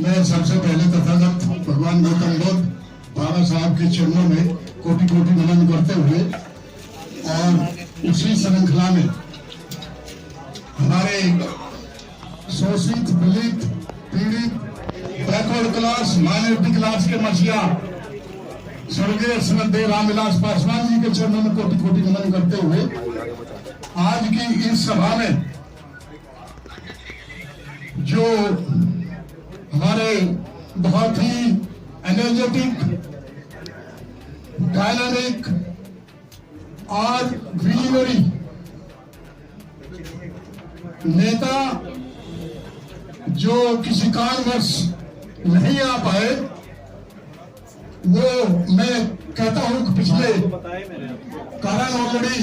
मैं सबसे पहले तथागत भगवान गौतम बुद्ध बाबा साहब के चरणों में कोटि कोटि नमन करते हुए और उसी श्रृंखला में हमारे शोषित, दलित, पीड़ित, बैकवर्ड क्लास, माइनॉरिटी क्लास के मसीहा स्वर्गीय श्रद्धेय रामविलास पासवान जी के चरणों में कोटि कोटि नमन करते हुए आज की इस सभा में जो हमारे बहुत ही एनर्जेटिक, डायनामिक और विजनरी नेता जो किसी कारणवश नहीं आ पाए, वो मैं कहता हूं कि पिछले कारण ऑलरेडी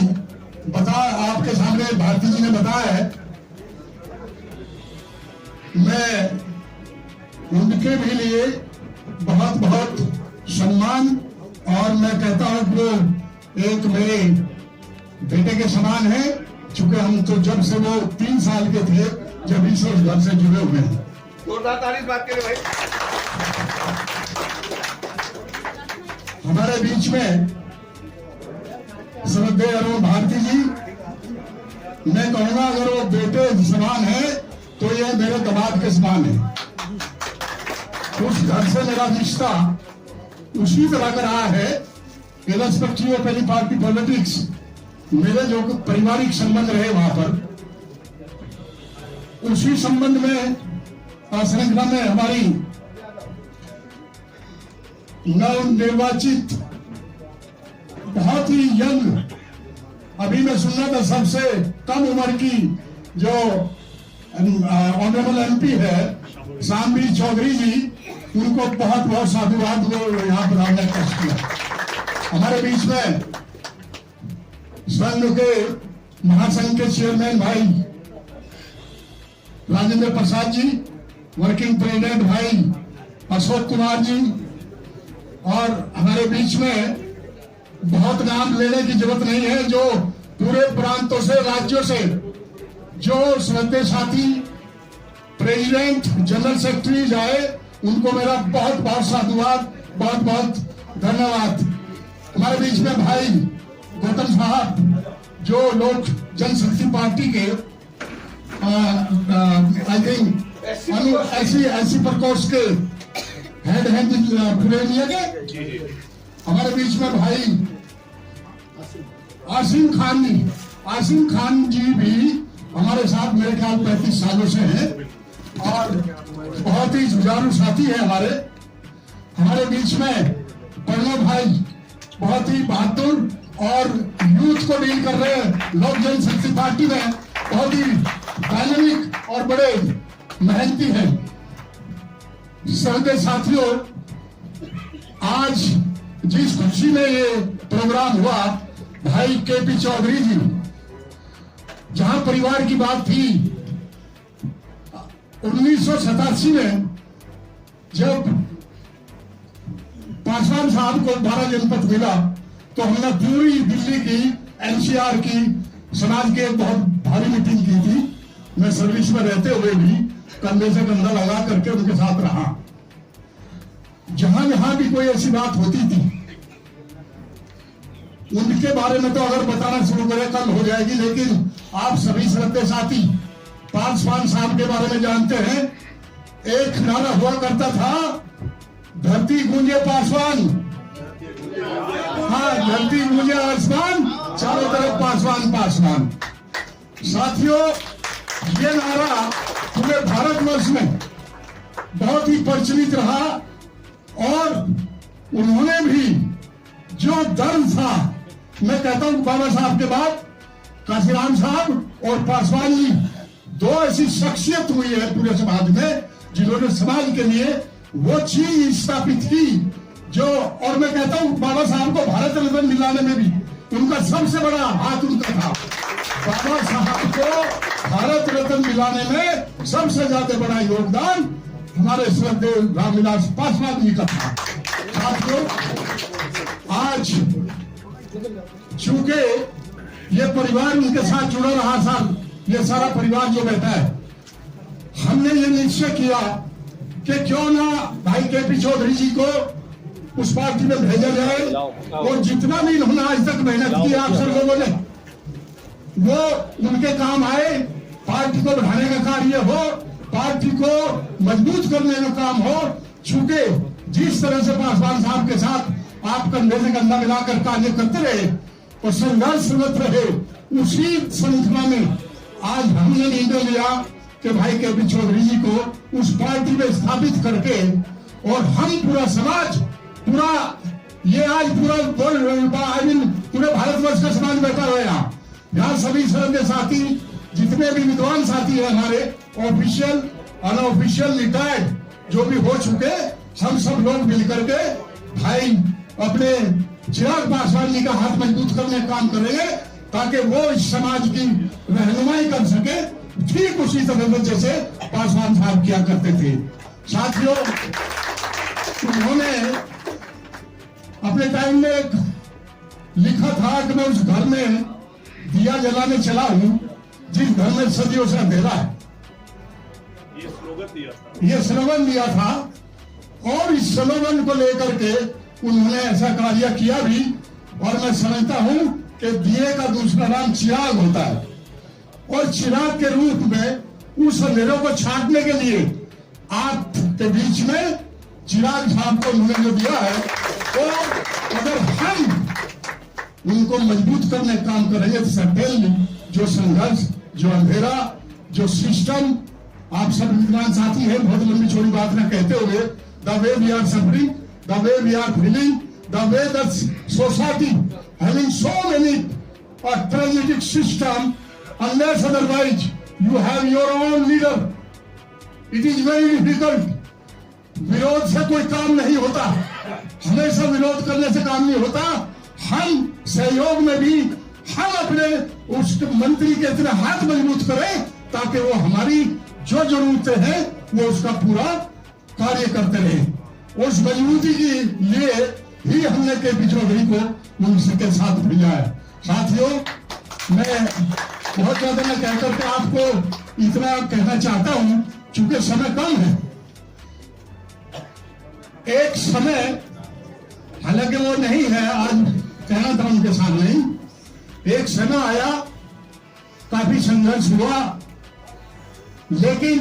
आपके सामने भारती जी ने बताया है। मैं उनके भी लिए बहुत बहुत सम्मान और मैं कहता हूं कि वो एक मेरे बेटे के समान है, चूंकि हम तो जब से वो 3 साल के थे जब इस घर से जुड़े हुए हैं। जोरदार तारीफ बात करें भाई। हमारे बीच में श्रद्धेय अरुण भारती जी, मैं कहूंगा अगर वो बेटे समान है तो ये मेरे दमाद के समान है। उस घर से मेरा रिश्ता उसी तरह का रहा है, irrespective of any party politics. मेरे जो पारिवारिक संबंध रहे वहां पर, उसी संबंध में श्रृंखला में हमारी नव निर्वाचित बहुत ही यंग, अभी मैं सुन रहा था सबसे कम उम्र की जो ऑनरेबल एमपी है शामवीर चौधरी जी, उनको बहुत बहुत साधुवाद वो यहाँ पर हमने पेश किया। हमारे बीच में संघ के महासंघ के चेयरमैन भाई राजेंद्र प्रसाद जी, वर्किंग प्रेसिडेंट भाई अशोक कुमार जी, और हमारे बीच में बहुत नाम लेने की जरूरत नहीं है, जो पूरे प्रांतों से, राज्यों से जो श्रद्धेय साथी प्रेसिडेंट, जनरल सेक्रेटरी आए, उनको मेरा बहुत बहुत साधुवाद, बहुत बहुत धन्यवाद। हमारे बीच में भाई गौतम साहब जो लोक जनशक्ति पार्टी के आई थिंक ऐसी प्रकोष्ठ के हेड हैं पूरे इंडिया के। हमारे बीच में भाई आसिम खान जी भी हमारे साथ मेरे ख्याल 35 सालों से हैं और बहुत ही जुझारू साथी है हमारे बीच में प्रणव भाई, बहुत ही बहादुर और यूथ को डील कर रहे हैं लोक जनशक्ति पार्टी में, बहुत ही डायनामिक और बड़े मेहनती हैं। श्रद्धेय साथियों, आज जिस खुशी में ये प्रोग्राम हुआ, भाई केपी चौधरी जी, जहां परिवार की बात थी, 1987 में जब पासवान साहब को 12 जनपद मिला तो हमने पूरी दिल्ली की, एनसीआर की, समाज की बहुत भारी मीटिंग की थी। मैं सर्विस में रहते हुए भी कंधे से कंधा लगा करके उनके साथ रहा। जहां जहां भी कोई ऐसी बात होती थी, उनके बारे में तो अगर बताना शुरू करें कल हो जाएगी, लेकिन आप सभी श्रद्धेय साथी पासवान साहब के बारे में जानते हैं। एक नारा हुआ करता था, धरती गूंजे पासवान, हाँ धरती गूंजे आसमान, चारों तरफ पासवान पासवान। साथियों, ये नारा पूरे भारतवर्ष में बहुत ही प्रचलित रहा और उन्होंने भी जो दर्द था, मैं कहता हूं बाबा साहब के बाद काशीराम साहब और पासवान जी, दो ऐसी शख्सियत हुई है पूरे समाज में जिन्होंने समाज के लिए वो चीज स्थापित की जो, और मैं कहता हूं बाबा साहब को भारत रत्न दिलाने में भी उनका सबसे बड़ा हाथ उनका था। बाबा साहब को भारत रत्न दिलाने में सबसे ज्यादा बड़ा योगदान हमारे श्रद्धेय रामविलास पासवान जी का था। साथियों, आज चूंकि ये परिवार उनके साथ जुड़ा रहा, ये सारा परिवार जो बैठा है, हमने ये निश्चय किया कि क्यों ना भाई केपी चौधरी जी को उस पार्टी में भेजा जाए और जितना भी इन्होंने आज तक मेहनत की आप सब लोगों ने वो उनके काम आए, पार्टी को बढ़ाने का कार्य हो, पार्टी को मजबूत करने का काम हो। चूंकि जिस तरह से पासवान साहब के साथ आप कंधे से कंधा मिलाकर कार्य करते रहे और संघर्षरत रहे, उसी श्रृंखला में आज हमने निर्णय लिया कि भाई केपी चौधरी जी को उस पार्टी में स्थापित करके और हम पूरा समाज, पूरा ये आज पूरा पूरे भारतवर्ष का समाज बैठा हुआ है यहाँ सभी सदन के साथी, जितने भी विद्वान साथी हैं हमारे, ऑफिशियल अनऑफिशियल रिटायर्ड जो भी हो चुके, हम सब लोग मिलकर के भाई अपने चिराग पासवान जी का हाथ मजबूत करने का काम करेंगे ताकि वो इस समाज की रहनुमाई कर सके, ठीक उसी तरह जैसे पासवान साहब किया करते थे। साथियों, उन्होंने अपने टाइम में एक लिखा था कि मैं उस घर में दिया जलाने चला हूं जिस घर में सदियों से अंधेरा है। ये स्लोगन दिया था और इस स्लोगन को लेकर के उन्होंने ऐसा कार्य किया भी। और मैं समझता हूं कि दिए का दूसरा नाम चिराग होता है और चिराग के रूप में उस अंधेरों को छाटने के लिए आप के बीच में चिराग साहब को उन्होंने जो दिया है, तो अगर हम उनको मजबूत करने का काम करेंगे तो सर्टेनली जो संघर्ष, जो अंधेरा, जो सिस्टम, आप सब विद्वान साथी हैं, बहुत लंबी छोटी बात न कहते हुए, the way we are suffering, the way we are feeling, the way the society having so many transit system, unless otherwise you have your own leader, it is very difficult. विरोध से कोई काम नहीं होता, हमेशा विरोध करने से काम नहीं होता। हम सहयोग में भी हम अपने उस मंत्री के इतने हाथ मजबूत करें ताकि वो हमारी जो जरूरतें हैं वो उसका पूरा कार्य करते रहे। उस मजबूती के लिए ही हमने केपी चौधरी को उनके साथ भेजा है। साथियों, मैं बहुत ज्यादा न कहकर के आपको इतना कहना चाहता हूं, चूंकि समय कम है। एक समय, हालांकि वो नहीं है, आज कहना था उनके सामने, एक समय आया, काफी संघर्ष हुआ, लेकिन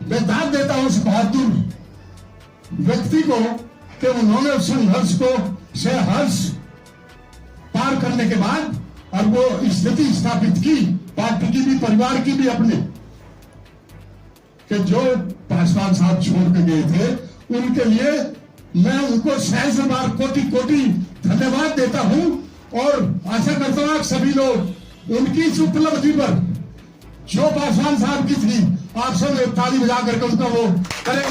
मैं दाद देता हूं उस बहादुर व्यक्ति को कि उन्होंने उस संघर्ष को से हर्ष पार करने के बाद और वो स्थिति स्थापित की, पार्टी की भी, परिवार की भी अपने, कि जो पासवान साहब छोड़ के गए थे, उनके लिए मैं उनको सहस्र बार कोटि कोटि धन्यवाद देता हूं और आशा करता हूं आप सभी लोग उनकी इस उपलब्धि पर जो पासवान साहब की थी, आप सब ताली बजा करके उनका वो करें,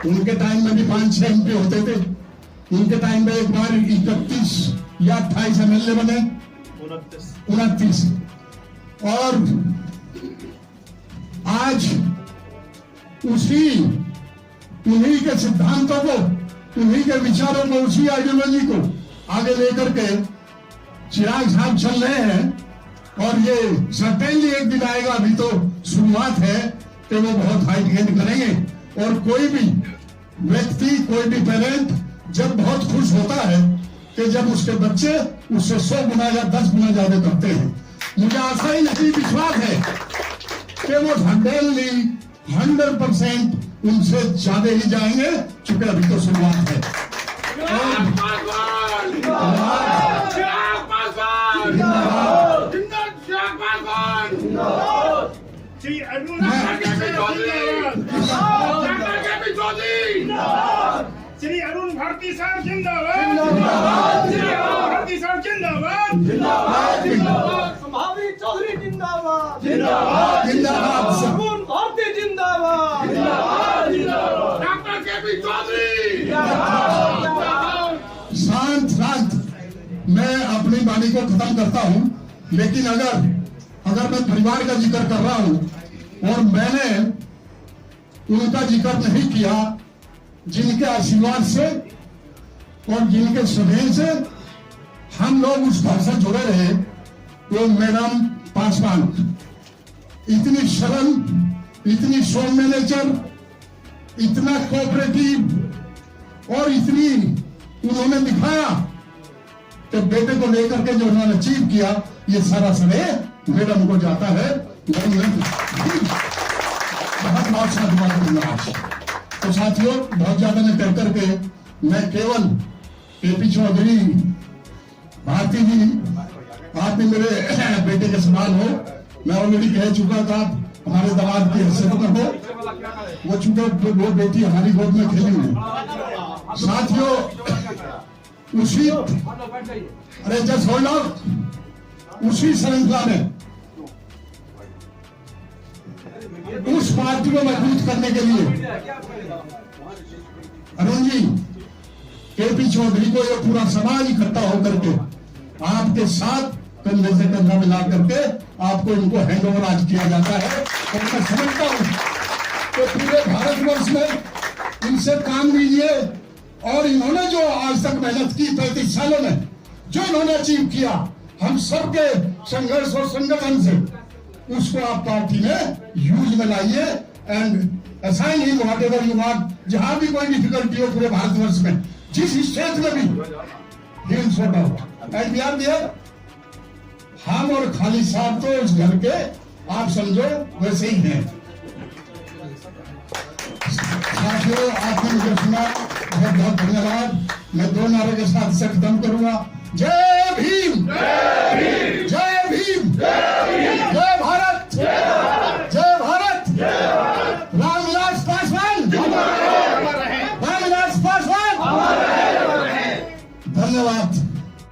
उनके टाइम में भी 5-6 MP होते थे। उनके टाइम में एक बार 31 या 28 MLA बने, 29, और आज उन्हीं के सिद्धांतों को, उन्हीं के विचारों को, उसी आइडियोलॉजी को आगे लेकर के चिराग साहब चल रहे हैं। और ये सर्टेनली एक दिन आएगा, अभी तो शुरुआत है, कि वो बहुत हाइट गेन करेंगे। और कोई भी व्यक्ति, कोई भी पेरेंट जब बहुत खुश होता है कि जब उसके बच्चे उससे 100 गुना या 10 गुना ज्यादा करते हैं। मुझे आशा ही नहीं, विश्वास है कि वो 100% उनसे ज्यादा ही जाएंगे, चूंकि अभी तो शुरुआत है। श्री अरुण भारती साहब जिंदाबाद, भारती साहब जिंदाबाद, संभावी चौधरी जिंदाबाद, अरुण भारती जिंदाबाद, डॉक्टर केपी चौधरी। शांत मैं अपनी वाणी को खत्म करता हूं, लेकिन अगर मैं परिवार का जिक्र कर रहा हूं और मैंने उनका जिक्र नहीं किया जिनके आशीर्वाद से और जिनके स्नेह से हम लोग उस घर से जुड़े रहे, वो मैडम पासवान, इतनी सरल, इतनी सौम्य नेचर, इतना कोऑपरेटिव और इतनी उन्होंने दिखाया कि बेटे को लेकर के जो उन्होंने अचीव किया, ये सारा श्रेय मैडम को जाता है। बहुत बहुत साधुवाद दूंगा आज। तो साथियों, बहुत ज्यादा न कर करके मैं केवल केपी चौधरी भारती जी, आप भी मेरे बेटे के समान हो। मैं ऑलरेडी कह चुका था, हमारे दामाद की हैसियत में हो, वो चूंकि वो बेटी हमारी गोद में खेली है। साथियों, उसी अरे जस्ट होल्ड ऑन, उसी श्रृंखला में उस पार्टी को मजबूत करने के लिए अरुण जी, केपी चौधरी को यह पूरा समाज इकट्ठा होकर के आपके साथ कंधे से कंधा मिला करके आपको इनको हैंडओवर आज किया जाता है। और मैं समझता हूं कि पूरे भारतवर्ष में इनसे काम लीजिए और इन्होंने जो आज तक मेहनत की 35 सालों में, जो इन्होंने अचीव किया, हम सबके संघर्ष और संगठन से, उसको आप पार्टी में यूज में लाइए and assign him whatever you want. जहां भी कोई डिफिकल्टी हो पूरे भारतवर्ष में, जिस स्टेट में भी, he will sort out and we are there. हम और खाली साहब तो उस घर के आप समझो वैसे ही हैं। साथियों, आपने मुझे सुना, बहुत बहुत धन्यवाद। मैं दो नारे के साथ इसे खत्म करूंगा। जय भीम।